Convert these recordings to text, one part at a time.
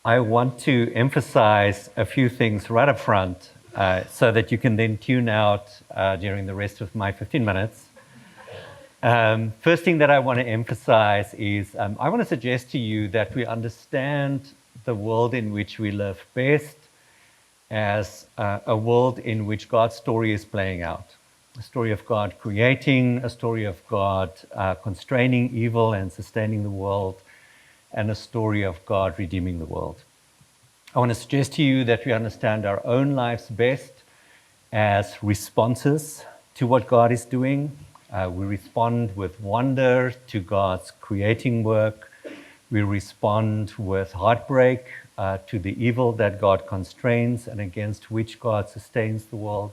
I want to emphasize a few things right up front so that you can then tune out during the rest of my 15 minutes. First thing that I want to emphasize is I want to suggest to you that we understand the world in which we live best as a world in which God's story is playing out. A story of God creating, a story of God constraining evil and sustaining the world, and a story of God redeeming the world. I want to suggest to you that we understand our own lives best as responses to what God is doing. We respond with wonder to God's creating work. We respond with heartbreak to the evil that God constrains and against which God sustains the world.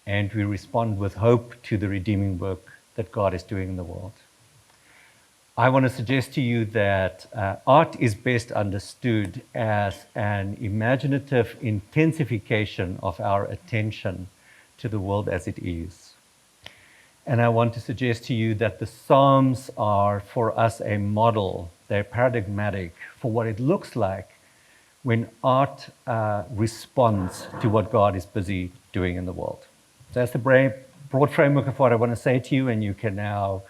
And we respond with hope to the redeeming work that God is doing in the world. I want to suggest to you that art is best understood as an imaginative intensification of our attention to the world as it is. And I want to suggest to you that the Psalms are for us a model, they're paradigmatic for what it looks like when art responds to what God is busy doing in the world. So that's the broad framework of what I want to say to you, and you can now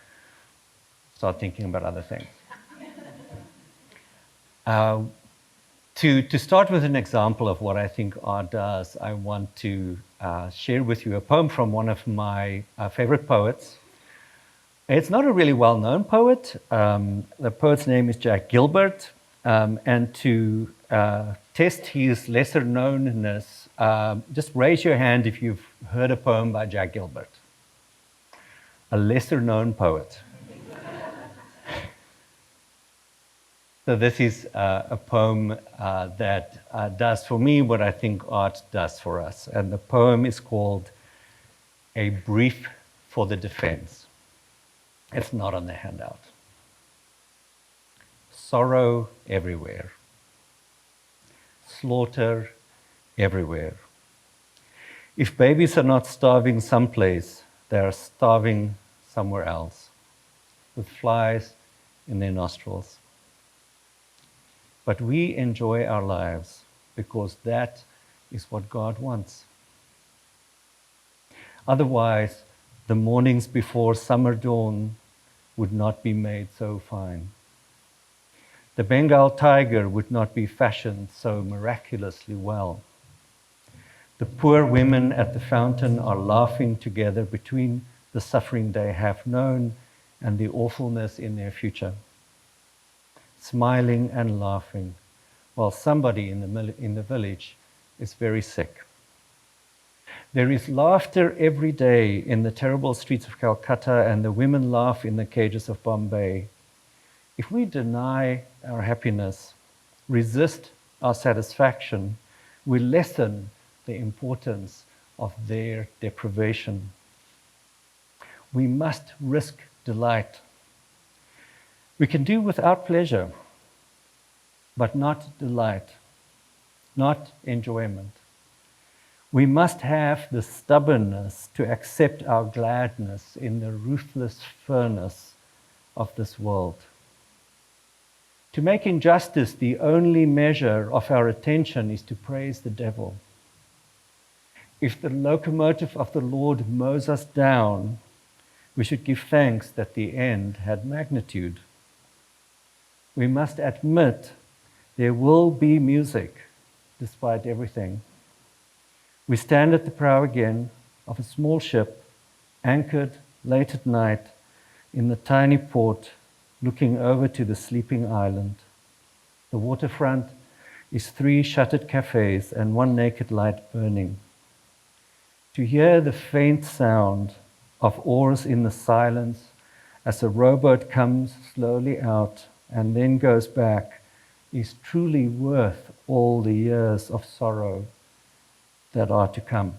start thinking about other things. To start with an example of what I think art does, I want to share with you a poem from one of my favorite poets. It's not a really well-known poet. The poet's name is Jack Gilbert. And to test his lesser knownness, just raise your hand if you've heard a poem by Jack Gilbert. A lesser known poet. So this is a poem that does for me what I think art does for us. And the poem is called A Brief for the Defense. It's not on the handout. Sorrow everywhere. Slaughter everywhere. If babies are not starving someplace, they are starving somewhere else, with flies in their nostrils. But we enjoy our lives because that is what God wants. Otherwise, the mornings before summer dawn would not be made so fine. The Bengal tiger would not be fashioned so miraculously well. The poor women at the fountain are laughing together between the suffering they have known and the awfulness in their future, smiling and laughing, while somebody in the village is very sick. There is laughter every day in the terrible streets of Calcutta, and the women laugh in the cages of Bombay. If we deny our happiness, resist our satisfaction, we lessen the importance of their deprivation. We must risk delight. We can do without pleasure, but not delight, not enjoyment. We must have the stubbornness to accept our gladness in the ruthless furnace of this world. To make injustice the only measure of our attention is to praise the devil. If the locomotive of the Lord mows us down, we should give thanks that the end had magnitude. We must admit there will be music despite everything. We stand at the prow again of a small ship anchored late at night in the tiny port looking over to the sleeping island. The waterfront is 3 shuttered cafes and 1 naked light burning. To hear the faint sound of oars in the silence as a rowboat comes slowly out and then goes back is truly worth all the years of sorrow that are to come.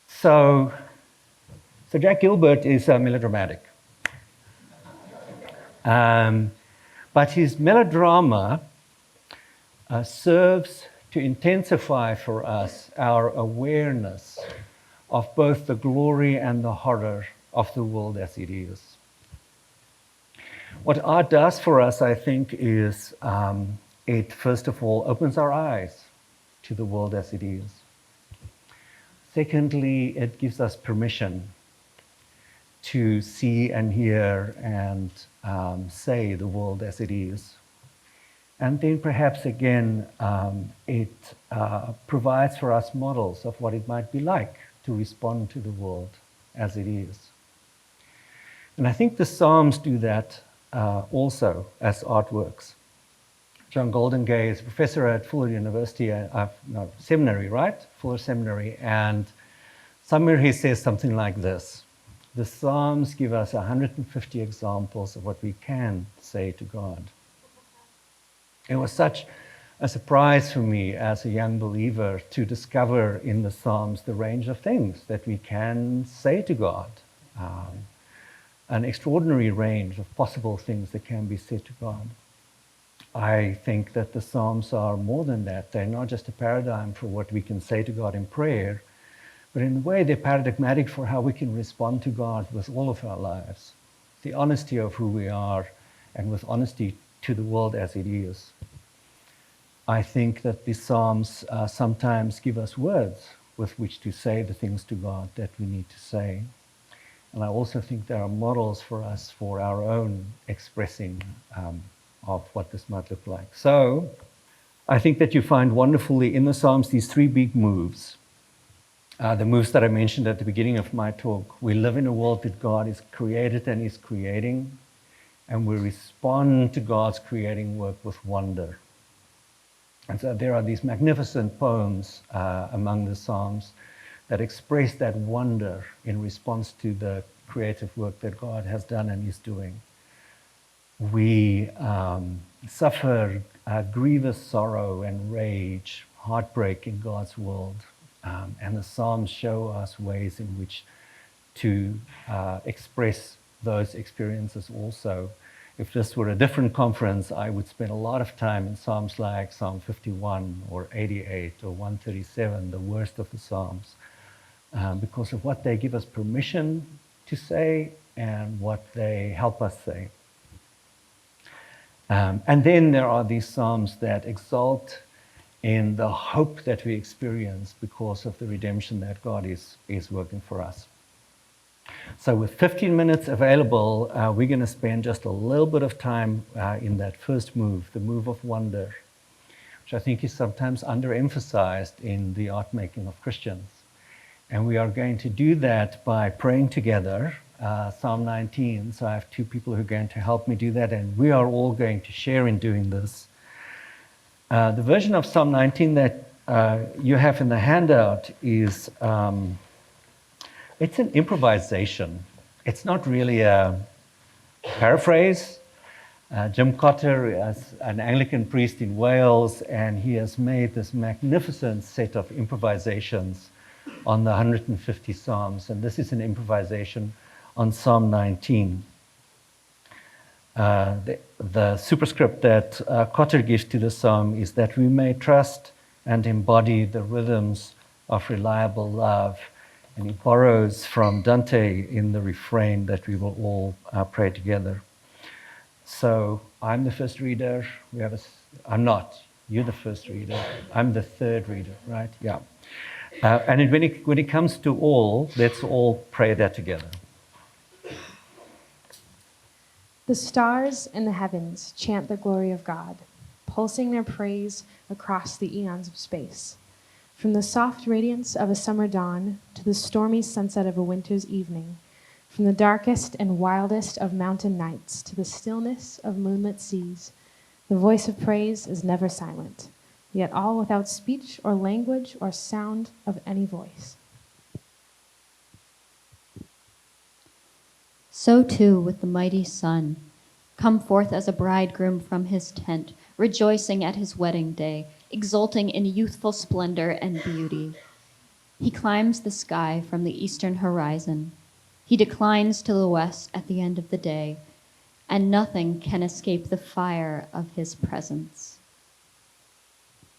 So Jack Gilbert is melodramatic. But his melodrama serves to intensify for us our awareness of both the glory and the horror of the world as it is. What art does for us, I think, is it first of all opens our eyes to the world as it is. Secondly, it gives us permission to see and hear and say the world as it is. And then perhaps again, it provides for us models of what it might be like to respond to the world as it is. And I think the Psalms do that also as artworks. John Goldingay is a professor at Fuller University, seminary, right? Fuller Seminary. And somewhere he says something like this: the Psalms give us 150 examples of what we can say to God. It was such a surprise for me as a young believer to discover in the Psalms the range of things that we can say to God. An extraordinary range of possible things that can be said to God. I think that the Psalms are more than that. They're not just a paradigm for what we can say to God in prayer, but in a way they're paradigmatic for how we can respond to God with all of our lives. The honesty of who we are and with honesty to the world as it is. I think that the Psalms sometimes give us words with which to say the things to God that we need to say. And I also think there are models for us for our own expressing of what this might look like. So I think that you find wonderfully in the Psalms these three big moves. The moves that I mentioned at the beginning of my talk. We live in a world that God has created and is creating, and we respond to God's creating work with wonder. And so there are these magnificent poems among the Psalms that express that wonder in response to the creative work that God has done and is doing. We suffer grievous sorrow and rage, heartbreak in God's world. And the Psalms show us ways in which to express those experiences also. If this were a different conference, I would spend a lot of time in Psalms like Psalm 51 or 88 or 137, the worst of the Psalms, because of what they give us permission to say and what they help us say. And then there are these Psalms that exalt in the hope that we experience because of the redemption that God is working for us. So with 15 minutes available, we're going to spend just a little bit of time in that first move, the move of wonder, which I think is sometimes underemphasized in the art making of Christians. And we are going to do that by praying together, Psalm 19. So I have two people who are going to help me do that, and we are all going to share in doing this. The version of Psalm 19 that you have in the handout is, it's an improvisation. It's not really a paraphrase. Jim Cotter is an Anglican priest in Wales, and he has made this magnificent set of improvisations on the 150 Psalms, and this is an improvisation on Psalm 19. The superscript that Cotter gives to the psalm is that we may trust and embody the rhythms of reliable love. And he borrows from Dante in the refrain that we will all pray together. So I'm the first reader. I'm not. You're the first reader. I'm the third reader, right? Yeah. And when it comes to all, let's all pray that together. The stars in the heavens chant the glory of God, pulsing their praise across the eons of space. From the soft radiance of a summer dawn to the stormy sunset of a winter's evening, from the darkest and wildest of mountain nights to the stillness of moonlit seas, the voice of praise is never silent, yet all without speech or language or sound of any voice. So too with the mighty sun, come forth as a bridegroom from his tent, rejoicing at his wedding day, exulting in youthful splendor and beauty. He climbs the sky from the eastern horizon. He declines to the west at the end of the day, and nothing can escape the fire of his presence.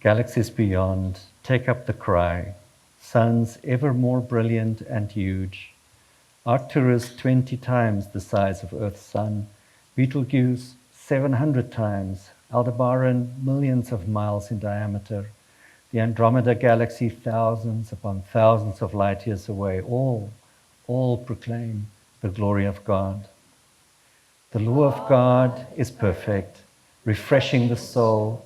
Galaxies beyond, take up the cry. Suns ever more brilliant and huge. Arcturus 20 times the size of Earth's sun, Betelgeuse 700 times, Aldebaran millions of miles in diameter, the Andromeda galaxy thousands upon thousands of light years away, all proclaim the glory of God. The law of God is perfect, refreshing the soul.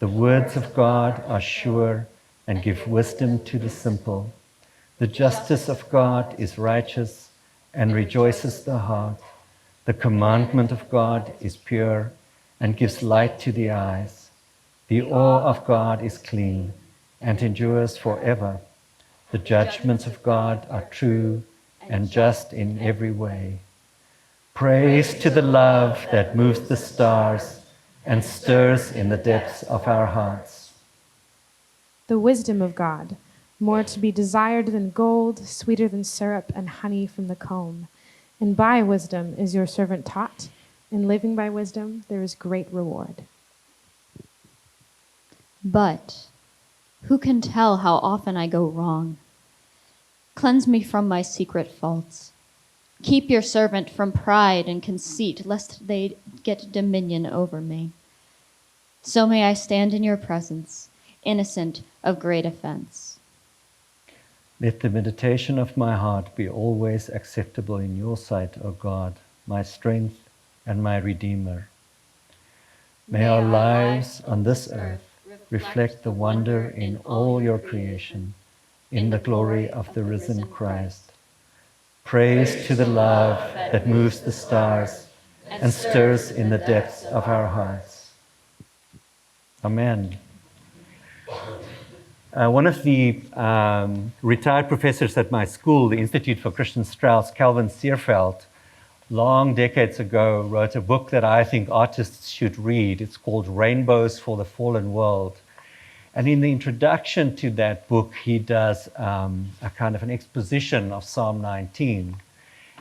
The words of God are sure and give wisdom to the simple. The justice of God is righteous and rejoices the heart. The commandment of God is pure and gives light to the eyes. The awe of God is clean and endures forever. The judgments of God are true and just in every way. Praise to the love that moves the stars and stirs in the depths of our hearts. The wisdom of God, more to be desired than gold, sweeter than syrup and honey from the comb. And by wisdom is your servant taught. In living by wisdom, there is great reward. But who can tell how often I go wrong? Cleanse me from my secret faults. Keep your servant from pride and conceit, lest they get dominion over me. So may I stand in your presence, innocent of great offense. Let the meditation of my heart be always acceptable in your sight, O God, my strength and my Redeemer. May our lives on this earth reflect the wonder in all your creation, in the glory of the risen Christ. Praise to the love that moves the stars and stirs in the depths of our hearts. Amen. One of the retired professors at my school, the Institute for Christian Strauss, Calvin Searfeld, long decades ago wrote a book that I think artists should read. It's called Rainbows for the Fallen World. And in the introduction to that book, he does a kind of an exposition of Psalm 19.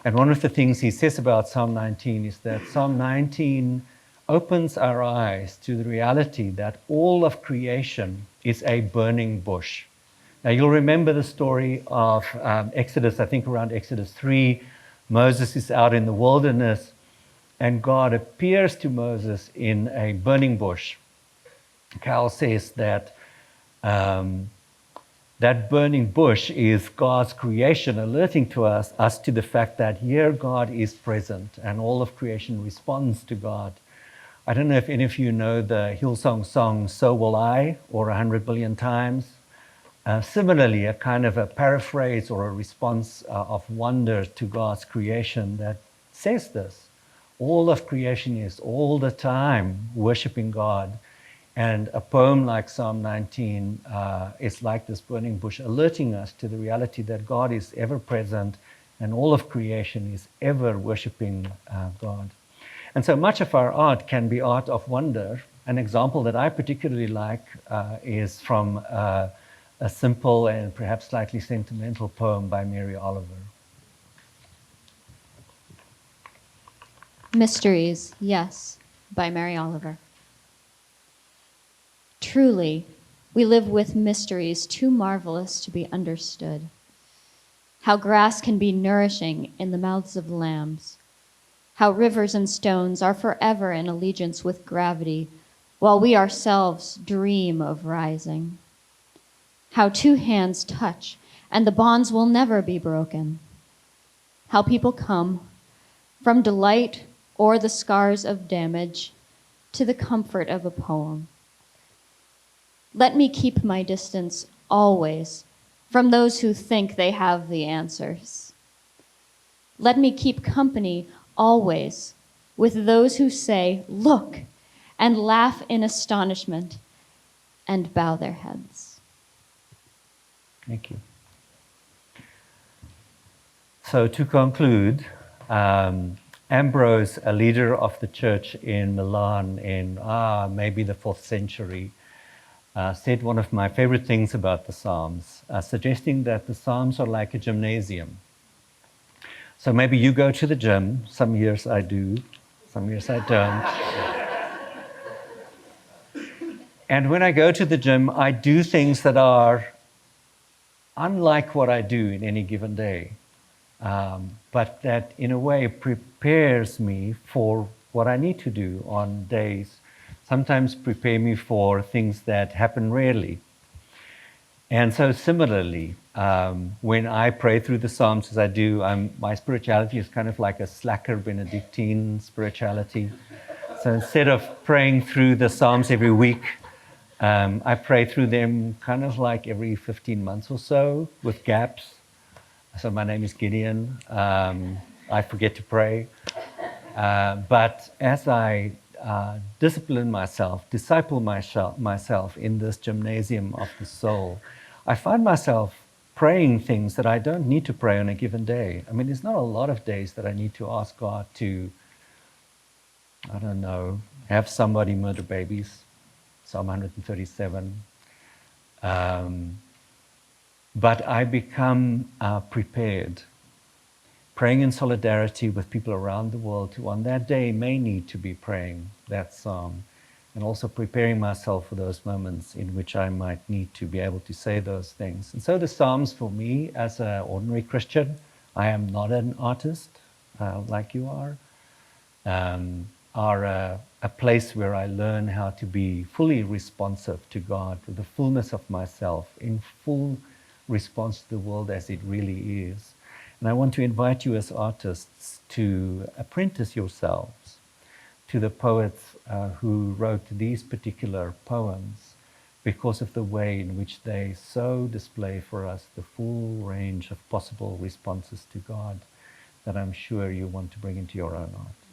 And one of the things he says about Psalm 19 is that Psalm 19 opens our eyes to the reality that all of creation is a burning bush. Now, you'll remember the story of Exodus, I think around Exodus 3. Moses is out in the wilderness, and God appears to Moses in a burning bush. Cal says that that burning bush is God's creation, alerting to us to the fact that here God is present and all of creation responds to God. I don't know if any of you know the Hillsong song, So Will I, or 100 Billion Times. Similarly, a kind of a paraphrase or a response of wonder to God's creation that says this. All of creation is all the time worshiping God. And a poem like Psalm 19 is like this burning bush, alerting us to the reality that God is ever present and all of creation is ever worshiping God. And so much of our art can be art of wonder. An example that I particularly like is from a simple and perhaps slightly sentimental poem by Mary Oliver. Mysteries, yes, by Mary Oliver. Truly, we live with mysteries too marvelous to be understood. How grass can be nourishing in the mouths of lambs. How rivers and stones are forever in allegiance with gravity, while we ourselves dream of rising. How two hands touch, and the bonds will never be broken. How people come, from delight or the scars of damage, to the comfort of a poem. Let me keep my distance always from those who think they have the answers. Let me keep company always with those who say, look, and laugh in astonishment and bow their heads. Thank you. So to conclude, Ambrose, a leader of the church in Milan in maybe the 4th century, said one of my favorite things about the Psalms, suggesting that the Psalms are like a gymnasium. So maybe you go to the gym. Some years I do, some years I don't. And when I go to the gym, I do things that are unlike what I do in any given day, but that in a way prepares me for what I need to do on days, sometimes prepare me for things that happen rarely. And so similarly, when I pray through the Psalms as I do, my spirituality is kind of like a slacker Benedictine spirituality. So instead of praying through the Psalms every week, I pray through them kind of like every 15 months or so with gaps. So my name is Gideon. I forget to pray. But as I discipline myself, disciple myself in this gymnasium of the soul, I find myself praying things that I don't need to pray on a given day. I mean, there's not a lot of days that I need to ask God to, I don't know, have somebody murder babies, Psalm 137. But I become prepared, praying in solidarity with people around the world who on that day may need to be praying that psalm, and also preparing myself for those moments in which I might need to be able to say those things. And so the Psalms for me, as an ordinary Christian, I am not an artist like you are a place where I learn how to be fully responsive to God with the fullness of myself, in full response to the world as it really is. And I want to invite you as artists to apprentice yourselves to the poets who wrote these particular poems, because of the way in which they so display for us the full range of possible responses to God that I'm sure you want to bring into your own art.